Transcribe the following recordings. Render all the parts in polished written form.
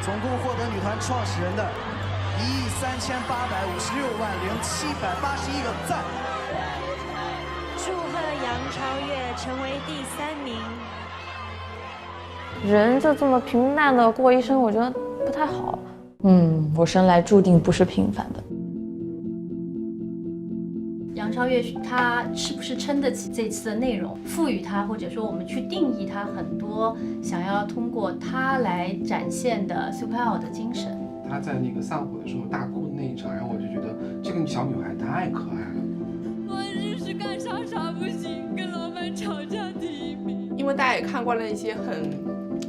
总共获得女团创始人的13856万0781个赞。祝贺杨超越成为第3名。人就这么平淡的过一生，我觉得不太好。我生来注定不是平凡的。杨超越她是不是撑得起这次的内容，赋予她，或者说我们去定义她很多想要通过她来展现的 Super 的精神。她在那个散伙的时候大哭的那一场，然后我就觉得这个小女孩太可爱了。我日是干啥不行，跟老板吵架第1名。因为大家也看惯了一些很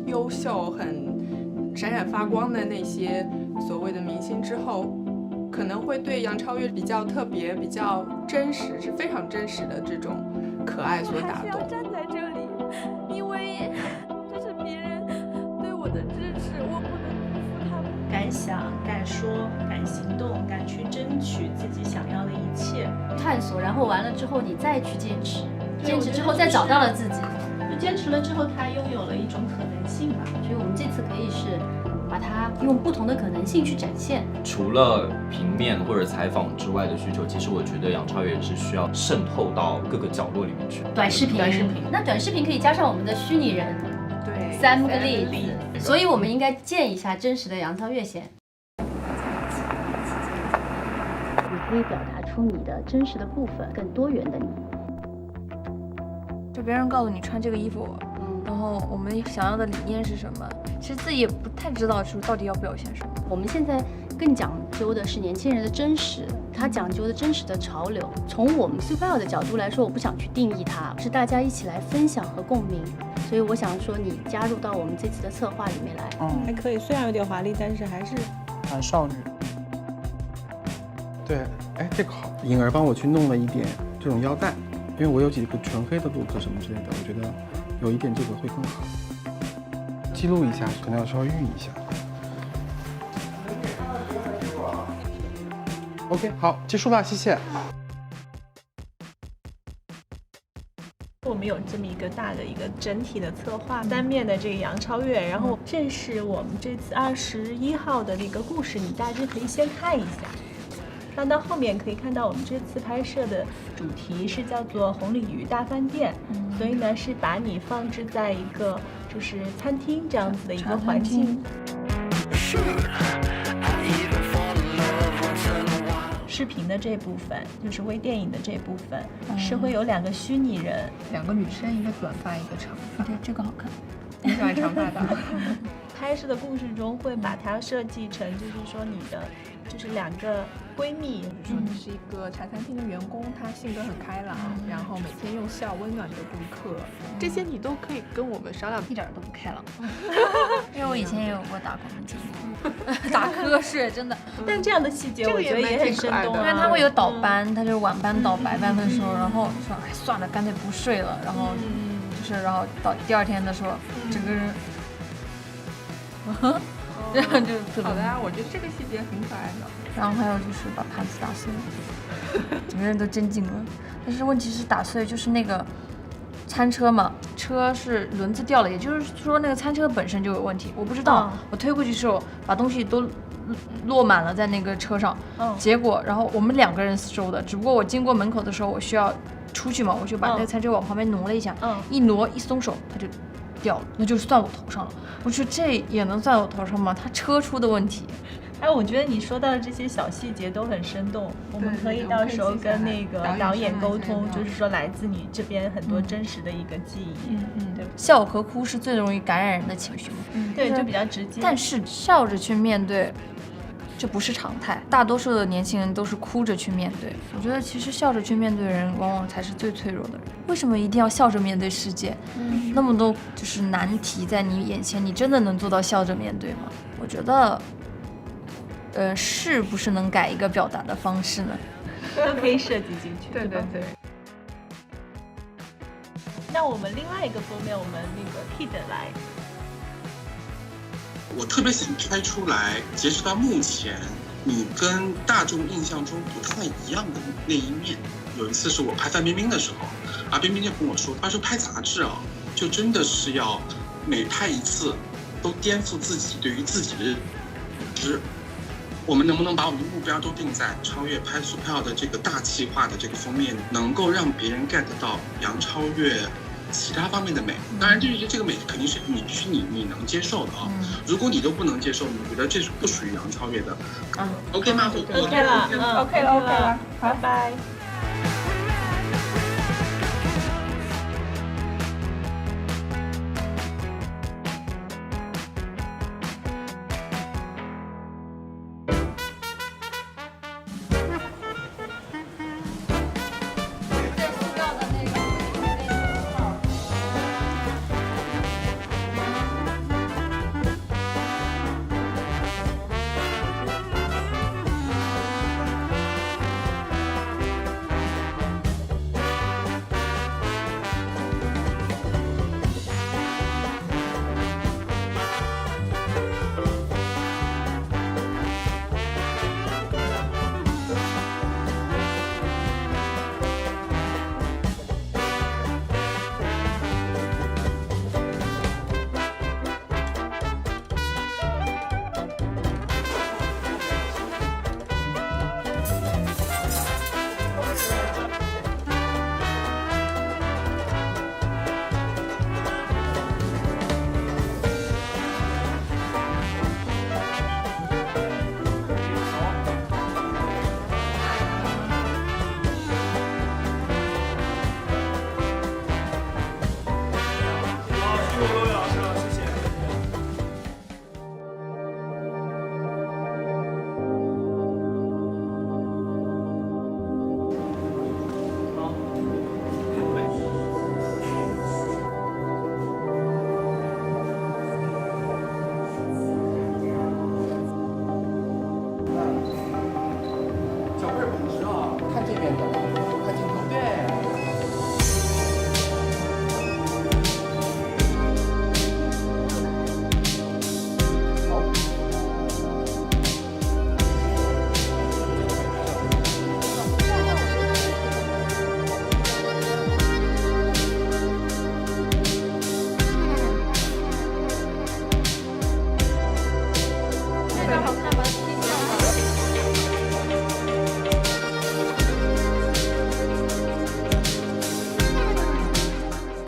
优秀、很闪闪发光的那些所谓的明星之后，可能会对杨超越比较特别、比较真实，是非常真实的这种可爱所打动。我还是要站在这里，因为这是别人对我的支持，我不能辜负他们。敢想、敢说、敢行动、敢去争取自己想要的一切，探索，然后完了之后你再去坚持，坚持之后再找到了自己，就坚持了之后，它拥有了一种可能性吧。所以我们这次可以是把它用不同的可能性去展现。除了平面或者采访之外的需求，其实我觉得杨超越也是需要渗透到各个角落里面去。短视频，那短视频可以加上我们的虚拟人，对，3个例子，所以我们应该见一下真实的杨超越先。你可以表达出你的真实的部分，更多元的你。就别人告诉你穿这个衣服，然后我们想要的理念是什么，其实自己也不太知道说到底要表现什么。我们现在更讲究的是年轻人的真实，他讲究的真实的潮流。从我们 Super 的角度来说，我不想去定义它，是大家一起来分享和共鸣。所以我想说，你加入到我们这次的策划里面来，还可以，虽然有点华丽，但是还是蛮少女。对，哎，这个好，颖儿帮我去弄了一点这种腰带，因为我有几个纯黑的 look 什么之类的，我觉得有一点这个会更好。记录一下，可能要稍微预一下。OK， 好，结束了，谢谢。我们有这么一个大的一个整体的策划，3面的这个杨超越，然后这是我们这次21号的那个故事，你大致可以先看一下。翻到后面可以看到我们这次拍摄的主题是叫做红鲤鱼大饭店，所以呢是把你放置在一个就是餐厅这样子的一个环境。视频的这部分就是微电影的这部分，是会有2个虚拟人，2个女生，一个短发，一个长发。对，这个好看。你喜欢长发的？拍摄的故事中会把它设计成，就是说你的就是2个闺蜜，说你是一个茶餐厅的员工，她性格很开朗，然后每天用笑温暖着顾客，这些你都可以跟我们商量。一点都不开朗，因为我以前也有过打工的经历，打瞌睡真的。但这样的细节我觉得也很生动，因为他会有倒班，他就是晚班倒白班的时候，然后说哎算了，干脆不睡了，然后就是然后到第2天的时候，整个人。这样就特别好的啊，我觉得这个细节很可爱的。然后还有就是把盘子打碎了，整个人都震惊了。但是问题是打碎就是那个餐车嘛，车是轮子掉了，也就是说那个餐车本身就有问题。我不知道，我推过去时候把东西都落满了在那个车上，结果然后我们2个人收的，只不过我经过门口的时候我需要出去嘛，我就把那个餐车往旁边挪了一下，一挪一松手它就掉了，那就算我头上了。我说这也能算我头上吗？他车出的问题。哎，我觉得你说到的这些小细节都很生动，我们可以到时候跟那个导演沟通，就是说来自你这边很多真实的一个记忆。对，笑和哭是最容易感染人的情绪嘛。对，就比较直接。但是笑着去面对，这不是常态，大多数的年轻人都是哭着去面对。我觉得其实笑着去面对的人，往往才是最脆弱的人。为什么一定要笑着面对世界？那么多就是难题在你眼前，你真的能做到笑着面对吗？我觉得，是不是能改一个表达的方式呢？都可以设计进去。对对对。那我们另外一个封面，我们那个 Kid 来。我特别想拍出来，截止到目前，你跟大众印象中不太一样的那一面。有一次是我拍范冰冰的时候，冰冰就跟我说，他说拍杂志啊，就真的是要每拍一次，都颠覆自己对于自己的认知。我们能不能把我们的目标都定在超越拍速票的这个大气化的这个封面，能够让别人 get 到杨超越其他方面的美？当然，这个美肯定是你能接受的啊。如果你都不能接受，你觉得这是不属于杨超越的，OK 吗 ？OK 了，OK 了，拜拜。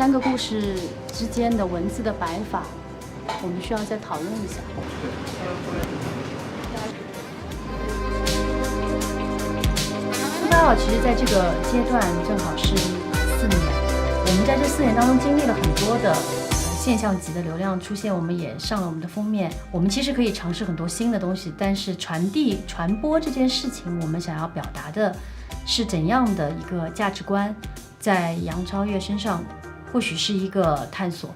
三个故事之间的文字的摆法，我们需要再讨论一下。速八号其实在这个阶段正好是4年，我们在这4年当中经历了很多的现象级的流量出现，我们也上了我们的封面。我们其实可以尝试很多新的东西，但是传播这件事情，我们想要表达的是怎样的一个价值观，在杨超越身上或许是一个探索。